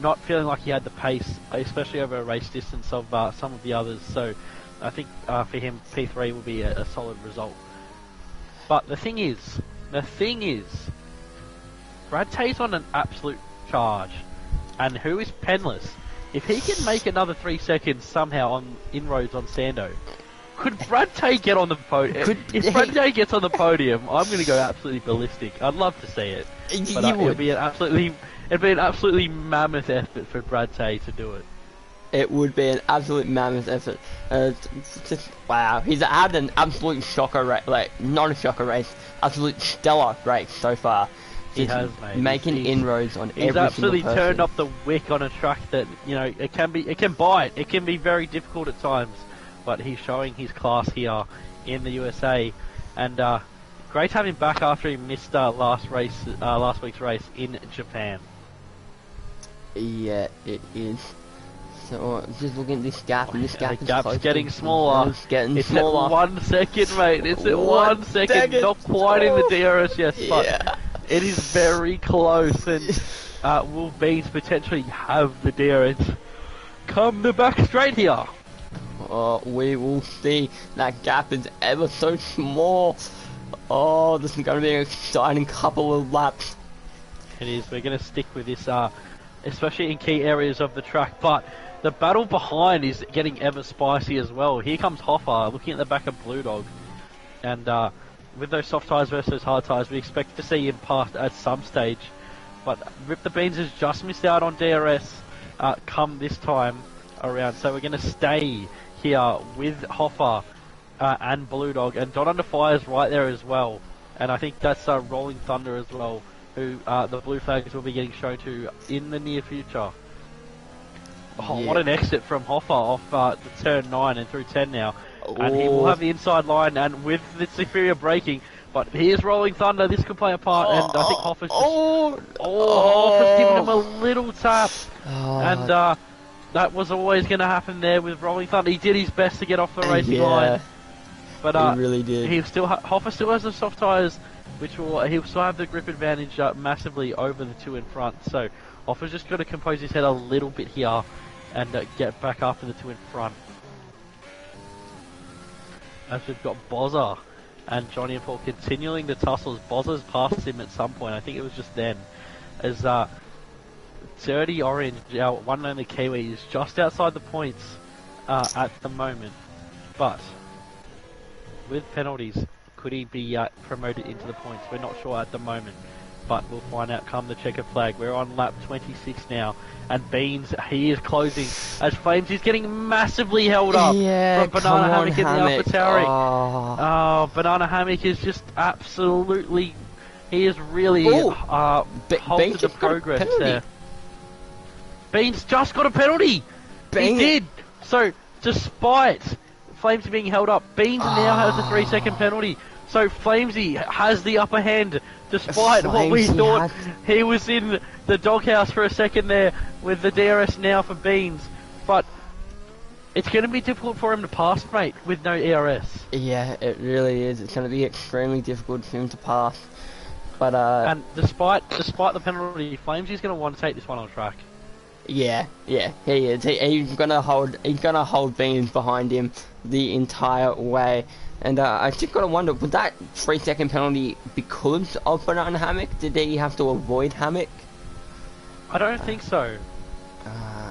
Not feeling like he had the pace, especially over a race distance of some of the others. So I think for him, P3 will be a solid result. But the thing is, Brad Tay's on an absolute charge. And who is penless? If he can make another 3 seconds somehow on inroads on Sando, could Brad Tay get on the podium? If Brad Tay gets on the podium, I'm going to go absolutely ballistic. I'd love to see it, but it'd be an absolutely mammoth effort for Brad Tay to do it. It would be an absolute mammoth effort. Wow, he's had an absolute shocker race, not a shocker race, absolute stellar race so far. He has, mate. Making inroads on every single person. He's absolutely turned up the wick on a track that, it can bite. It can be very difficult at times, but he's showing his class here in the USA, and great to have him back after he missed last week's race in Japan. Yeah, it is. So just looking at this gap, and this gap is close. Getting smaller. It's at 1 second, mate. It's at 1 second. Not quite in the DRS yet, but it is very close. And will Beans potentially have the DRS come the back straight here. We will see. That gap is ever so small. Oh, this is going to be an exciting couple of laps. It is. We're going to stick with this, especially in key areas of the track. But the battle behind is getting ever spicy as well. Here comes Hoffa looking at the back of Blue Dog. And with those soft tyres versus hard tyres, we expect to see him pass at some stage. But Rip the Beans has just missed out on DRS come this time around. So we're going to stay here with Hoffa and Blue Dog. And Don Under Fire's right there as well. And I think that's Rolling Thunder as well, who the blue flags will be getting shown to in the near future. Oh, yeah. What an exit from Hoffa off the turn 9 and through 10 now. Ooh. And he will have the inside line, and with the superior braking, but here's Rolling Thunder. This could play a part, and I think Hoffa's Hoffa's giving him a little tap. And that was always going to happen there with Rolling Thunder. He did his best to get off the racing line. But he really did. Hoffa still has the soft tyres, which he'll still have the grip advantage massively over the two in front. So Hoffa's just got to compose his head a little bit here and get back after the two in front. As we've got Bozza and Johnny and Paul continuing the tussles. Bozza's passed him at some point. I think it was just then. As Dirty Orange, our one and only Kiwi, is just outside the points at the moment. But with penalties, could he be promoted into the points? We're not sure at the moment, but we'll find out come the checkered flag. We're on lap 26 now, and Beans, he is closing as Flames is getting massively held up from Banana Hammock in the AlphaTauri. Oh, Banana Hammock is just absolutely, he is really halted the progress there. Beans just got a penalty. He did. So, despite Flamesy being held up, Beans now has a 3-second penalty. So Flamesy has the upper hand, despite what we thought. He was in the doghouse for a second there with the DRS now for Beans. But it's going to be difficult for him to pass, mate, with no ERS. Yeah, it really is. It's going to be extremely difficult for him to pass. But and despite the penalty, Flamesy's going to want to take this one on track. Yeah, he is. He's gonna hold Beans behind him the entire way. And I just gotta wonder, was that 3-second penalty because of Banana Hammock? Did he have to avoid Hammock? I don't think so.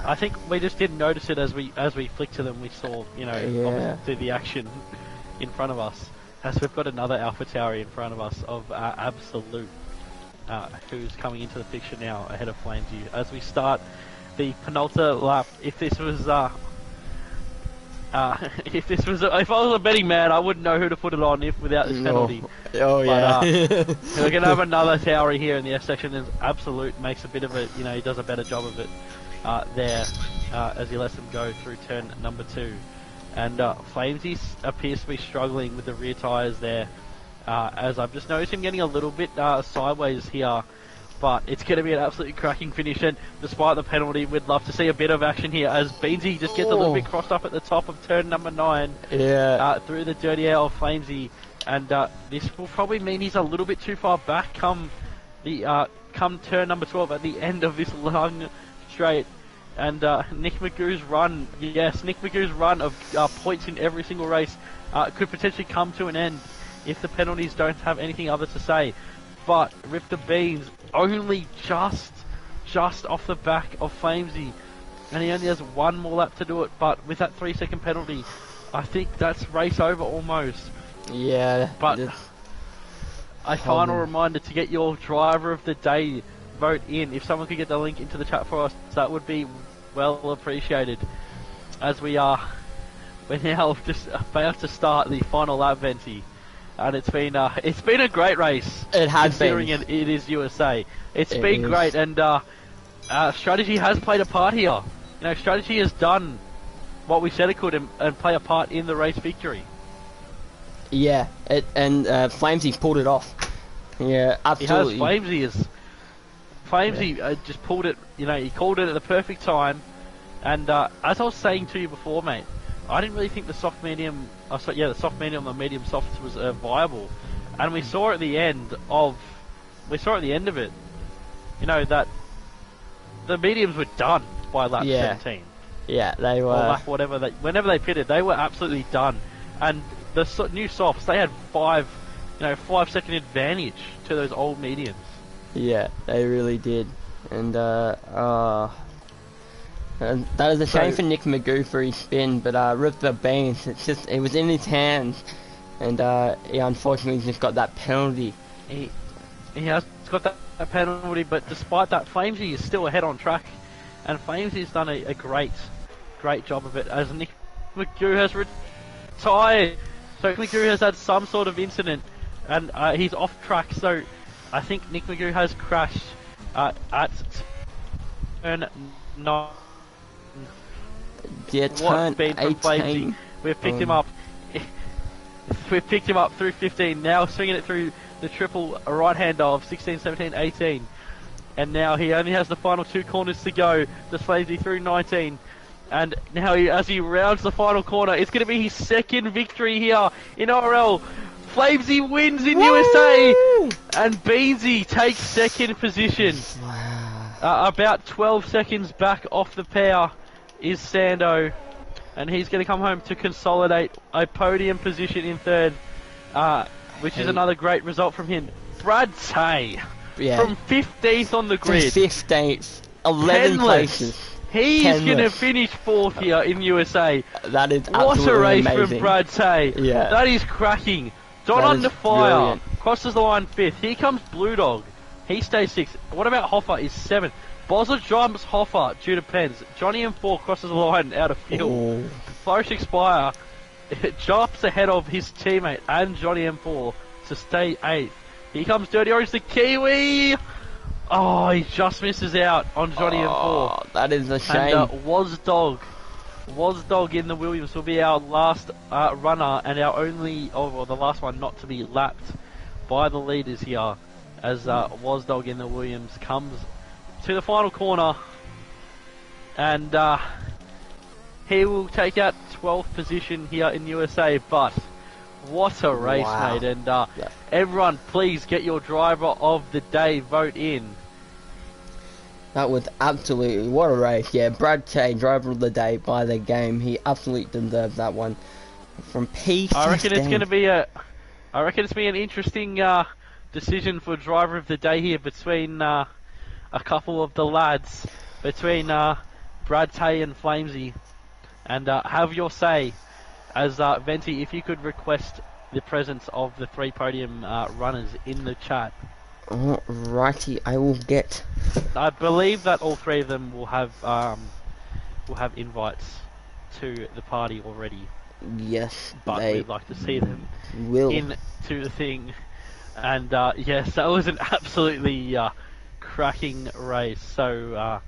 I think we just didn't notice it as we flicked to them. We saw, obviously the action in front of us. As we've got another AlphaTauri in front of us of Absolute, who's coming into the picture now ahead of Flamesy. As we start the penultimate lap, if I was a betting man, I wouldn't know who to put it on without this penalty. Oh yeah. We're gonna have another Tauri here in the S section, and Absolute makes a bit of it. He does a better job of it there as he lets them go through turn number 2. And Flamesy appears to be struggling with the rear tyres there, as I've just noticed him getting a little bit sideways here. But it's going to be an absolutely cracking finish, and despite the penalty, we'd love to see a bit of action here as Beansy just gets a little bit crossed up at the top of turn number 9 through the dirty air of Flamesy, and this will probably mean he's a little bit too far back come turn number 12 at the end of this long straight. And Nick Magoo's run of points in every single race could potentially come to an end if the penalties don't have anything other to say. But Rip the Beans only just off the back of Flamesy, and he only has one more lap to do it. But with that 3-second penalty, I think that's race over almost. Yeah. But a final reminder to get your driver of the day vote in. If someone could get the link into the chat for us, that would be well appreciated. As we're now just about to start the final lap, Ventti. And it's been a great race. It has been. Considering it is USA. It's been great, and strategy has played a part here. Strategy has done what we said it could and play a part in the race victory. Yeah, Flamesy pulled it off. Yeah, absolutely. Flamesy just pulled it. He called it at the perfect time. And as I was saying to you before, mate, I didn't really think the soft medium, the medium soft was viable, and we saw at the end of it, that the mediums were done by lap 17. Yeah, they or were. lap, whatever. Whenever they pitted, they were absolutely done. And the new softs, they had 5-second advantage to those old mediums. Yeah, they really did. And and that is a shame for Nick Magoo for his spin, but Rip the Beans, it was in his hands, and he unfortunately just got that penalty. He has got that penalty, but despite that, Flamesy is still ahead on track, and Flamesy's done a great job of it, as Nick Magoo has retired. So Nick Magoo has had some sort of incident, and he's off track, so I think Nick Magoo has crashed at turn 9. Yeah, turn 18. We've picked him up. We've picked him up through 15. Now swinging it through the triple right-hander of 16, 17, 18. And now he only has the final 2 corners to go. The Flamesy through 19. And now as he rounds the final corner, it's going to be his second victory here in ORL. Flamesy wins in USA. And Beansy takes second position. Wow. About 12 seconds back off the pair is Sando, and he's going to come home to consolidate a podium position in third, which is another great result from him. Brad Tay, from 15th on the grid. 15th, 11 places. He is going to finish 4th here in USA. That is what a race amazing. from Brad Tay. Yeah. That is cracking. Don Under Fire brilliant. crosses the line 5th. Here comes Blue Dog. He stays 6th. What about Hoffa is 7th. Bozza jumps Hoffa due to pens. Johnny M4 crosses the line out of field. Flourish Expire jumps ahead of his teammate and Johnny M4 to stay 8th. Here comes Dirty Orange the Kiwi. Oh, he just misses out on Johnny M4. That is a shame. And Wazdog in the Williams will be our last runner and our only, the last one not to be lapped by the leaders here, as Wazdog in the Williams comes to the final corner, and he will take out 12th position here in USA. But what a race, mate! And everyone, please get your driver of the day vote in. That was absolutely, what a race. Yeah, Brad Tay, driver of the day by the game. He absolutely deserved that one. From P. I reckon it's going to be an interesting decision for driver of the day here between a couple of the lads, between Brad Tay and Flamesy, and have your say. As Ventti, if you could request the presence of the 3 podium runners in the chat. Alrighty, I will get. I believe that all 3 of them will have invites to the party already. Yes, but we'd like to see them will into the thing. And yes, that was an absolutely cracking race. So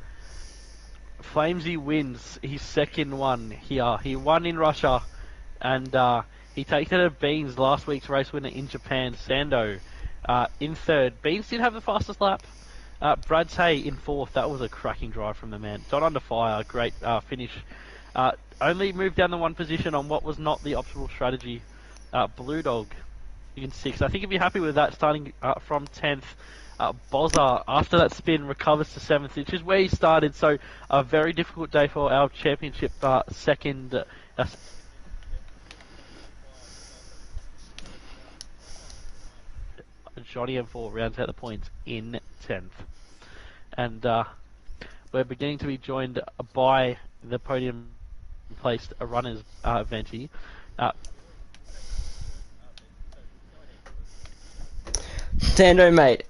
Flamesy wins his second one here. He won in Russia, and he takes it at Beans, last week's race winner in Japan, Sando, in third. Beans did have the fastest lap. Brad Tay in 4th. That was a cracking drive from the man. Don Under Fire, great finish. Only moved down the 1 position on what was not the optimal strategy. Blue Dog in 6th. I think if you're happy with that, starting from 10th. Bozza, after that spin, recovers to 7th, which is where he started. So a very difficult day for our championship second. Johnny M4 rounds out the points in 10th. And we're beginning to be joined by the podium placed runners, Ventti. Sando, mate,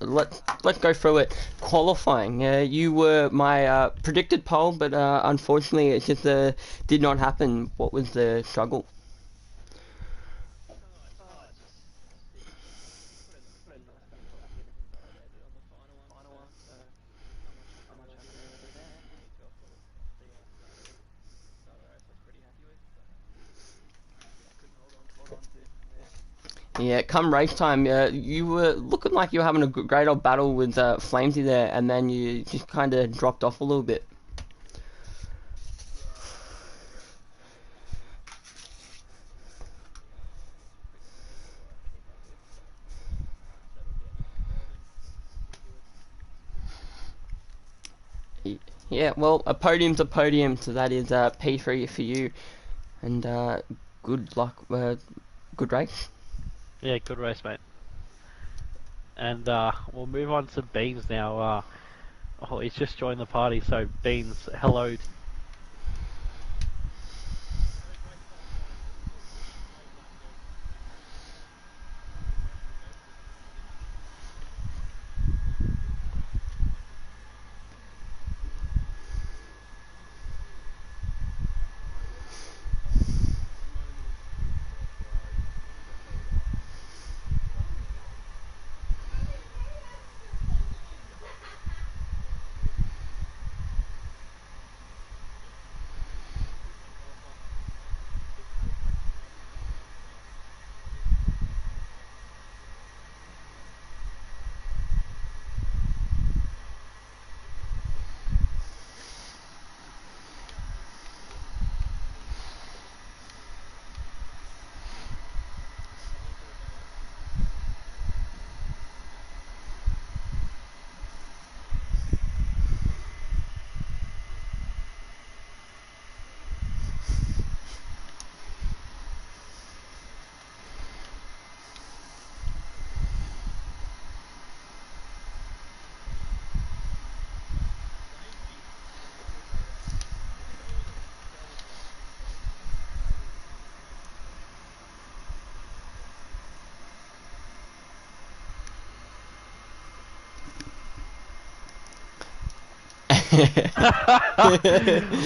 let's go through it. Qualifying, you were my predicted pole, but unfortunately it just did not happen. What was the struggle? Yeah, come race time, you were looking like you were having a great old battle with Flamesy there, and then you just kind of dropped off a little bit. Yeah, well, a podium's a podium, so that is P3 for you, and good luck, good race. Yeah, good race, mate. And we'll move on to Beans now. Oh, he's just joined the party, so Beans, hello.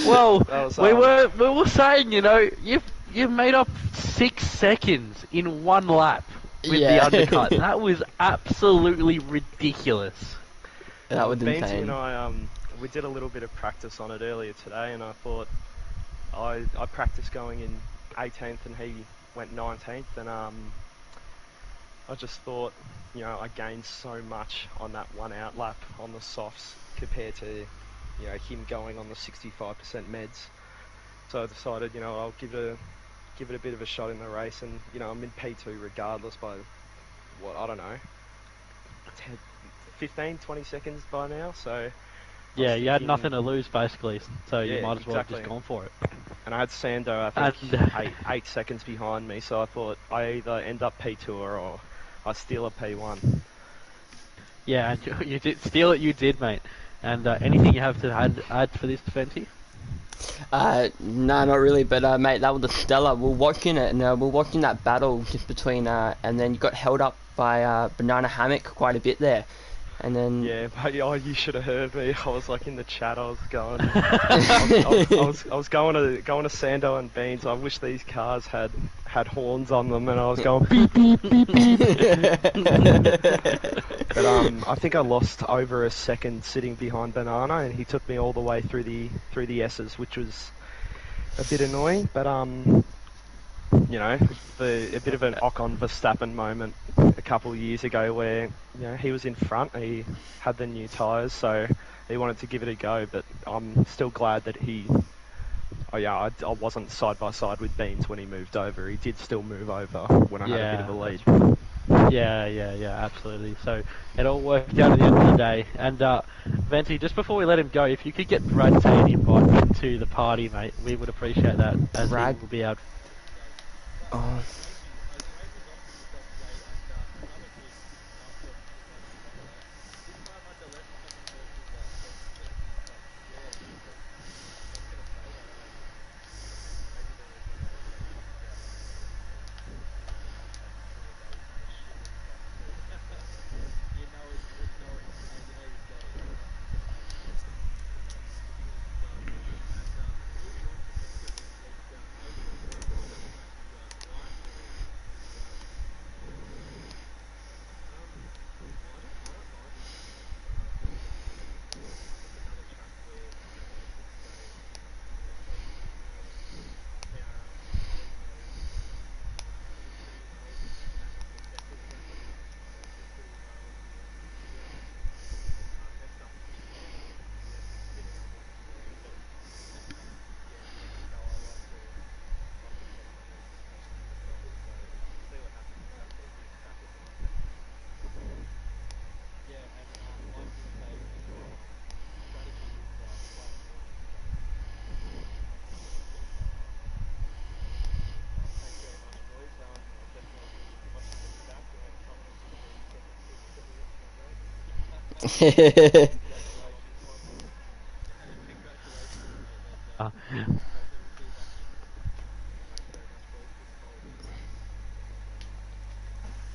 Well, we were saying, you've made up 6 seconds in one lap with the undercut. That was absolutely ridiculous. That was Ventti insane. and I we did a little bit of practice on it earlier today, and I thought I practiced going in 18th and he went 19th, and I just thought, I gained so much on that one out lap on the softs compared to, him going on the 65% meds. So I decided, I'll give it a bit of a shot in the race, and I'm in P2 regardless by I don't know, 10, 15, 20 seconds by now. So yeah, you had nothing to lose basically, so you might as well have just gone for it. And I had Sando, I think, 8 seconds behind me, so I thought I either end up P2 or I steal a P1. Yeah, and you did steal it. You did, mate. And anything you have to add for this, Ventti? No, not really, but mate, that was a stellar. We're watching it, and we're watching that battle just between, and then you got held up by Banana Hammock quite a bit there. And then yeah, but you should have heard me. I was like in the chat. I was going. I was going to Sando and Beans. I wish these cars had horns on them, and I was going beep beep beep beep. But I think I lost over a second sitting behind Banana, and he took me all the way through the S's, which was a bit annoying. But a bit of an Ocon Verstappen moment a couple of years ago where, he was in front, he had the new tyres, so he wanted to give it a go, but I'm still glad that I wasn't side by side with Beans when he moved over. He did still move over when I had a bit of a lead. Yeah, absolutely. So it all worked out at the end of the day. And Ventti, just before we let him go, if you could get Brad Tate invited into the party, mate, we would appreciate that, as he will be out. Oh.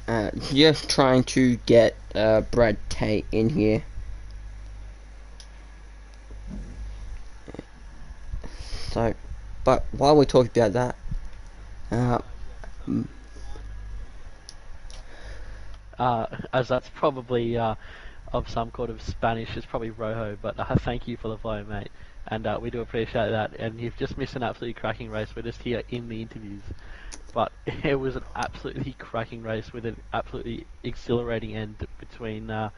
Uh, Just trying to get Brad Tate in here. So, but while we talk about that, mm, as that's probably of some kind of Spanish, it's probably Rojo, but thank you for the vote, mate. And we do appreciate that. And you've just missed an absolutely cracking race. We're just here in the interviews. But it was an absolutely cracking race with an absolutely exhilarating end between our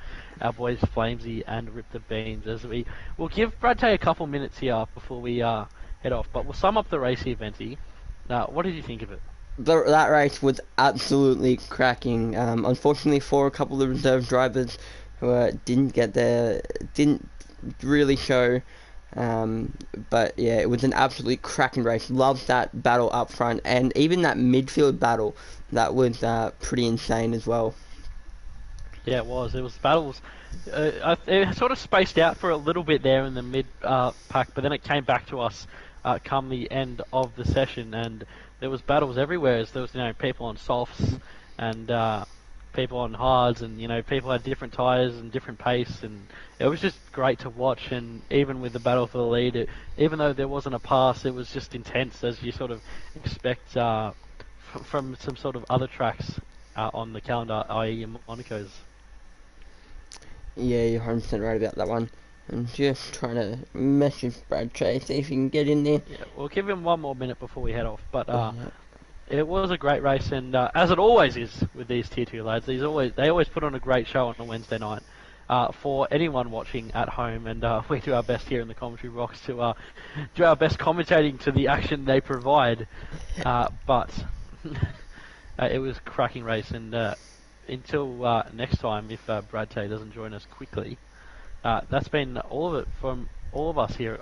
boys Flamesy and Rip the Beans. As we'll give Brad Tay a couple minutes here before we head off. But we'll sum up the race here, Ventti. What did you think of it? that race was absolutely cracking. Unfortunately, for a couple of reserve drivers who didn't really show. But yeah, it was an absolutely cracking race. Loved that battle up front, and even that midfield battle. That was pretty insane as well. Yeah, it was. It was battles. It sort of spaced out for a little bit there in the mid pack, but then it came back to us come the end of the session, and there was battles everywhere. As there was, people on softs and people on hards, and people had different tires and different pace, and it was just great to watch. And even with the battle for the lead, even though there wasn't a pass, it was just intense, as you sort of expect from some sort of other tracks on the calendar, i.e. Monaco's. Yeah, you're 100% right about that one. I'm just trying to message Brad Trey, see if he can get in there. Yeah, we'll give him one more minute before we head off. But Yeah. it was a great race, and as it always is with these Tier 2 lads, they always put on a great show on a Wednesday night for anyone watching at home, and we do our best here in the commentary box to do our best commentating to the action they provide. But it was a cracking race, and until next time, if Brad Tay doesn't join us quickly, that's been all of it from all of us here